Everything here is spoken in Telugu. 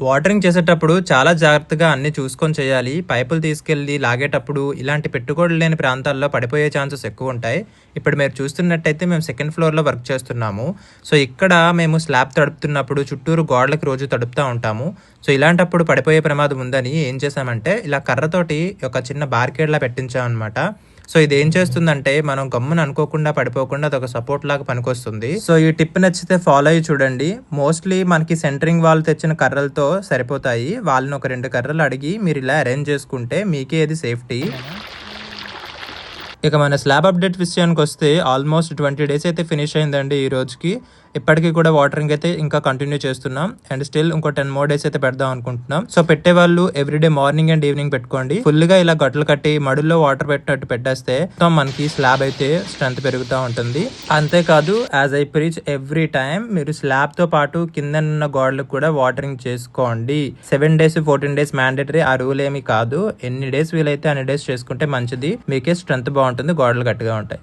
వాటరింగ్ చేసేటప్పుడు చాలా జాగ్రత్తగా అన్ని చూసుకొని చేయాలి. పైపులు తీసుకెళ్ళి లాగేటప్పుడు ఇలాంటి పెట్టుకోవడం లేని ప్రాంతాల్లో పడిపోయే ఛాన్సెస్ ఎక్కువ ఉంటాయి. ఇప్పుడు మీరు చూస్తున్నట్టయితే మేము సెకండ్ ఫ్లోర్‌లో వర్క్ చేస్తున్నాము. సో, ఇక్కడ మేము స్లాబ్ తడుపుతున్నప్పుడు చుట్టూరు గోడలకి రోజు తడుపుతా ఉంటాము. సో, ఇలాంటప్పుడు పడిపోయే ప్రమాదం ఉందని ఏం చేశామంటే ఇలా కర్రతోటి ఒక చిన్న బార్‌కేడ్‌లా పెట్టించామనమాట. సో, ఇదేం చేస్తుందంటే మనం గమ్మున అనుకోకుండా పడిపోకుండా అదొక సపోర్ట్ లాగా పనికొస్తుంది. సో, ఈ టిప్ నచ్చితే ఫాలో అయ్యి చూడండి. మోస్ట్‌లీ మనకి సెంటరింగ్ వాళ్ళు తెచ్చిన కర్రలతో సరిపోతాయి. వాళ్ళని ఒక 2 కర్రలు అడిగి మీరు ఇలా అరేంజ్ చేసుకుంటే మీకే అది సేఫ్టీ. ఇక మన స్లాబ్ అప్డేట్ విషయానికొస్తే ఆల్మోస్ట్ 20 డేస్ అయితే ఫినిష్ అయిందండి ఈ రోజుకి. ఇప్పటికీ కూడా వాటరింగ్ అయితే ఇంకా కంటిన్యూ చేస్తున్నాం. అండ్ స్టిల్ ఇంకో 10 మోర్ డేస్ అయితే పెడదాం అనుకుంటున్నాం. సో, పెట్టేవాళ్ళు ఎవ్రీడే మార్నింగ్ అండ్ ఈవినింగ్ పెట్టుకోండి. ఫుల్ గా ఇలా గట్లు కట్టి మడుల్లో వాటర్ పెట్టినట్టు పెట్టేస్తే మనకి స్లాబ్ అయితే స్ట్రెంత్ పెరుగుతూ ఉంటుంది. అంతేకాదు as I preach every time మీరు స్లాబ్ తో పాటు కింద ఉన్న గోడలకు కూడా వాటరింగ్ చేసుకోండి. 7 డేస్ 14 డేస్ మ్యాండేటరీ, ఆ రూల్ ఏమి కాదు. ఎన్ని డేస్ వీలైతే అన్ని డేస్ చేసుకుంటే మంచిది. మీకే స్ట్రెంత్ బాగుంటుంది, గోడలు గట్టిగా ఉంటాయి.